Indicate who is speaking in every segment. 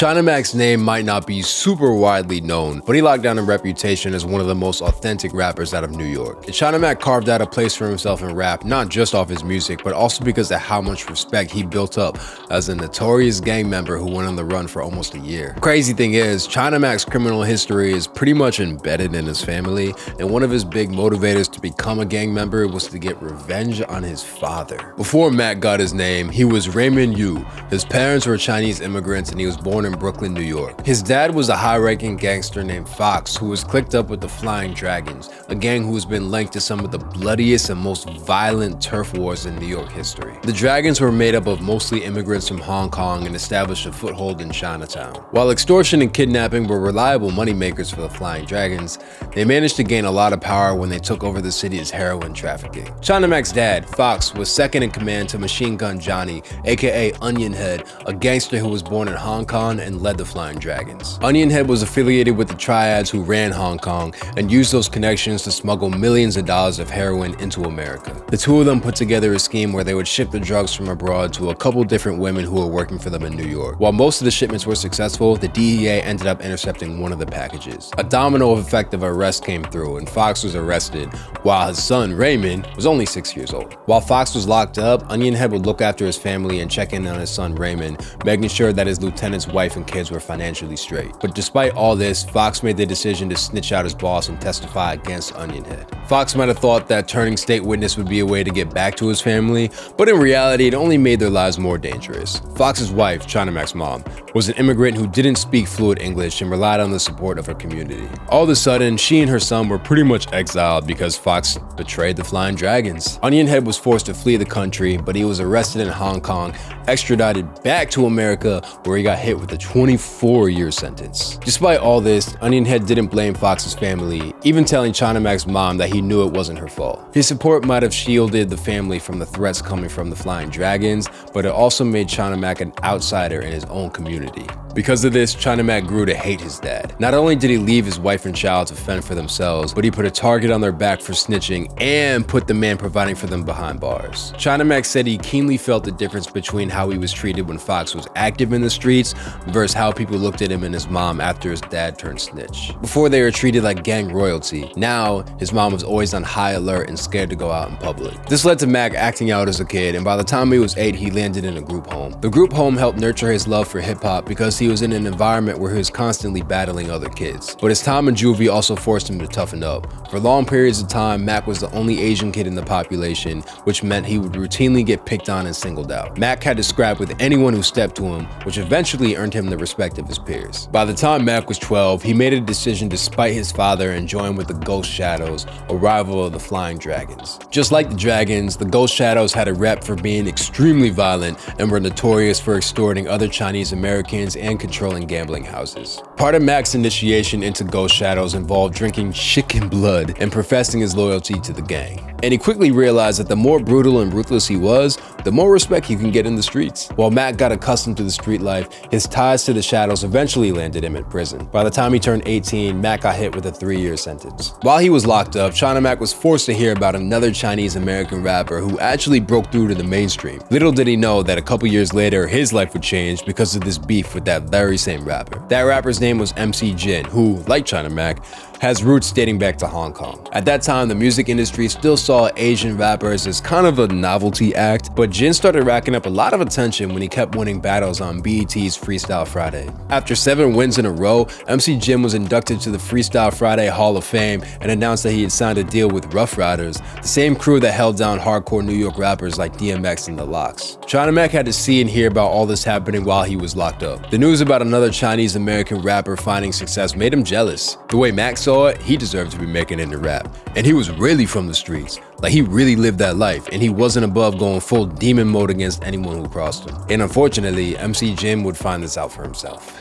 Speaker 1: China Mac's name might not be super widely known, but he locked down a reputation as one of the most authentic rappers out of New York. And China Mac carved out a place for himself in rap, not just off his music, but also because of how much respect he built up as a notorious gang member who went on the run for almost a year. Crazy thing is, China Mac's criminal history is pretty much embedded in his family, and one of his big motivators to become a gang member was to get revenge on his father. Before Mac got his name, he was Raymond Yu. His parents were Chinese immigrants and he was born in Brooklyn, New York. His dad was a high-ranking gangster named Fox who was clicked up with the Flying Dragons, a gang who has been linked to some of the bloodiest and most violent turf wars in New York history. The Dragons were made up of mostly immigrants from Hong Kong and established a foothold in Chinatown. While extortion and kidnapping were reliable moneymakers for the Flying Dragons, they managed to gain a lot of power when they took over the city's heroin trafficking. China Mac's dad, Fox, was second in command to Machine Gun Johnny, aka Onion Head, a gangster who was born in Hong Kong and led the Flying Dragons. Onion Head was affiliated with the triads who ran Hong Kong and used those connections to smuggle millions of dollars of heroin into America. The two of them put together a scheme where they would ship the drugs from abroad to a couple different women who were working for them in New York. While most of the shipments were successful, the DEA ended up intercepting one of the packages. A domino effect of arrest came through and Fox was arrested, while his son Raymond was only 6 years old. While Fox was locked up, Onion Head would look after his family and check in on his son Raymond, making sure that his lieutenant's wife and kids were financially straight. But despite all this, Fox made the decision to snitch out his boss and testify against Onion Head. Fox might have thought that turning state witness would be a way to get back to his family, but in reality, it only made their lives more dangerous. Fox's wife, China Mac's mom, was an immigrant who didn't speak fluent English and relied on the support of her community. All of a sudden, she and her son were pretty much exiled because Fox betrayed the Flying Dragons. Onion Head was forced to flee the country, but he was arrested in Hong Kong, extradited back to America, where he got hit with a 24-year sentence. Despite all this, Onion Head didn't blame Fox's family, even telling China Mac's mom that he knew it wasn't her fault. His support might have shielded the family from the threats coming from the Flying Dragons, but it also made China Mac an outsider in his own community. Because of this, China Mac grew to hate his dad. Not only did he leave his wife and child to fend for themselves, but he put a target on their back for snitching and put the man providing for them behind bars. China Mac said he keenly felt the difference between how he was treated when Fox was active in the streets versus how people looked at him and his mom after his dad turned snitch. Before, they were treated like gang royalty. Now, his mom was always on high alert and scared to go out in public. This led to Mac acting out as a kid, and by the time he was 8, he landed in a group home. The group home helped nurture his love for hip-hop because he was in an environment where he was constantly battling other kids. But his time in juvie also forced him to toughen up. For long periods of time, Mac was the only Asian kid in the population, which meant he would routinely get picked on and singled out. Mac had to scrap with anyone who stepped to him, which eventually earned him the respect of his peers. By the time Mac was 12, he made a decision to spite his father and join with the Ghost Shadows, a rival of the Flying Dragons. Just like the Dragons, the Ghost Shadows had a rep for being extremely violent and were notorious for extorting other Chinese Americans and controlling gambling houses. Part of Mac's initiation into Ghost Shadows involved drinking chicken blood and professing his loyalty to the gang. And he quickly realized that the more brutal and ruthless he was, the more respect he can get in the streets. While Mac got accustomed to the street life, his ties to the Shadows eventually landed him in prison. By the time he turned 18, Mac got hit with a 3-year sentence. While he was locked up, China Mac was forced to hear about another Chinese American rapper who actually broke through to the mainstream. Little did he know that a couple years later, his life would change because of this beef with that very same rapper. That rapper's name was MC Jin, who, like China Mac, has roots dating back to Hong Kong. At that time, the music industry still saw Asian rappers as kind of a novelty act, but Jin started racking up a lot of attention when he kept winning battles on BET's Freestyle Friday. After 7 wins in a row, MC Jin was inducted to the Freestyle Friday Hall of Fame and announced that he had signed a deal with Rough Riders, the same crew that held down hardcore New York rappers like DMX and The Lox. China Mac had to see and hear about all this happening while he was locked up. The news about another Chinese American rapper finding success made him jealous. The way Mac saw it, he deserved to be making it in rap. And he was really from the streets. Like, he really lived that life, and he wasn't above going full demon mode against anyone who crossed him. And unfortunately, MC Jin would find this out for himself.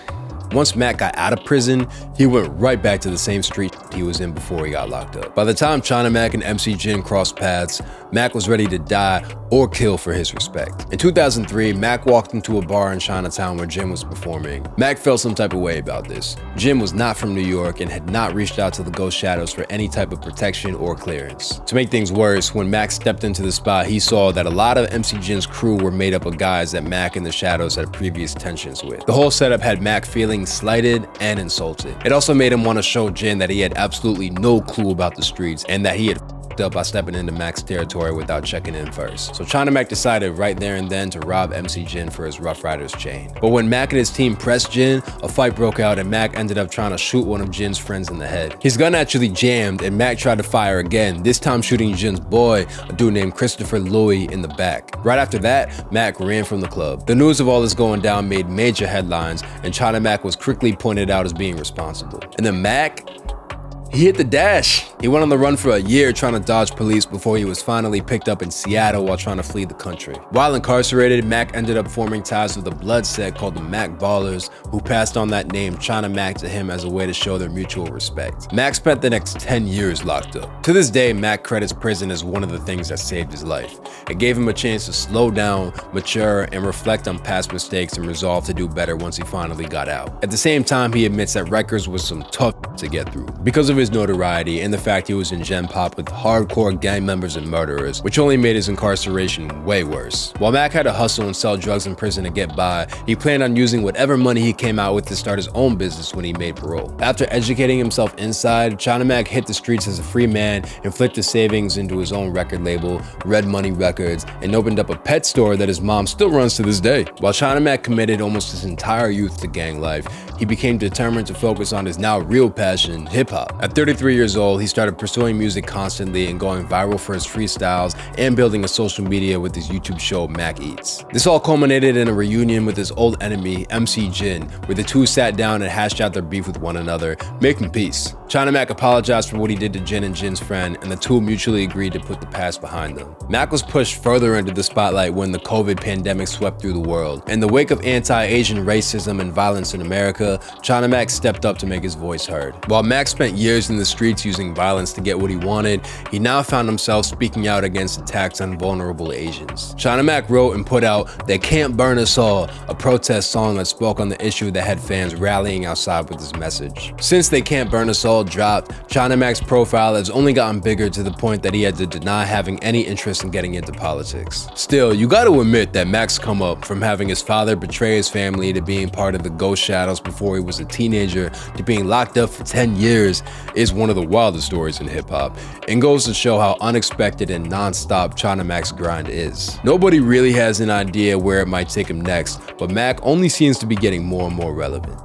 Speaker 1: Once Mac got out of prison, he went right back to the same street he was in before he got locked up. By the time China Mac and MC Jin crossed paths, Mac was ready to die, or kill for his respect. In 2003, Mac walked into a bar in Chinatown where Jin was performing. Mac felt some type of way about this. Jin was not from New York and had not reached out to the Ghost Shadows for any type of protection or clearance. To make things worse, when Mac stepped into the spot, he saw that a lot of MC Jin's crew were made up of guys that Mac and the Shadows had previous tensions with. The whole setup had Mac feeling slighted and insulted. It also made him want to show Jin that he had absolutely no clue about the streets and that he had up by stepping into Mac's territory without checking in first. So China Mac decided right there and then to rob MC Jin for his Rough Riders chain. But when Mac and his team pressed Jin, a fight broke out and Mac ended up trying to shoot one of Jin's friends in the head. His gun actually jammed and Mac tried to fire again, this time shooting Jin's boy, a dude named Christopher Louis, in the back. Right after that, Mac ran from the club. The news of all this going down made major headlines and China Mac was quickly pointed out as being responsible. And then Mac, he hit the dash. He went on the run for a year trying to dodge police before he was finally picked up in Seattle while trying to flee the country. While incarcerated, Mac ended up forming ties with a blood set called the Mac Ballers, who passed on that name China Mac to him as a way to show their mutual respect. Mac spent the next 10 years locked up. To this day, Mac credits prison as one of the things that saved his life. It gave him a chance to slow down, mature, and reflect on past mistakes and resolve to do better once he finally got out. At the same time, he admits that records was some tough to get through because of his notoriety and the fact he was in Gen Pop with hardcore gang members and murderers, which only made his incarceration way worse. While Mac had to hustle and sell drugs in prison to get by, he planned on using whatever money he came out with to start his own business when he made parole. After educating himself inside, China Mac hit the streets as a free man and flipped his savings into his own record label, Red Money Records, and opened up a pet store that his mom still runs to this day. While China Mac committed almost his entire youth to gang life, he became determined to focus on his now real passion, hip-hop. At 33 years old, he started pursuing music constantly and going viral for his freestyles and building a social media with his YouTube show Mac Eats. This all culminated in a reunion with his old enemy, MC Jin, where the two sat down and hashed out their beef with one another, making peace. China Mac apologized for what he did to Jin and Jin's friend, and the two mutually agreed to put the past behind them. Mac was pushed further into the spotlight when the COVID pandemic swept through the world. In the wake of anti-Asian racism and violence in America, China Mac stepped up to make his voice heard. While Mac spent years in the streets using violence to get what he wanted, he now found himself speaking out against attacks on vulnerable Asians. China Mac wrote and put out "They Can't Burn Us All," a protest song that spoke on the issue that had fans rallying outside with his message. Since "They Can't Burn Us All" dropped, China Mac's profile has only gotten bigger to the point that he had to deny having any interest in getting into politics. Still, you gotta admit that Mac's come up from having his father betray his family to being part of the Ghost Shadows before he was a teenager to being locked up for 10 years is one of the wildest stories in hip-hop, and goes to show how unexpected and non-stop China Mac's grind is. Nobody really has an idea where it might take him next, but Mac only seems to be getting more and more relevant.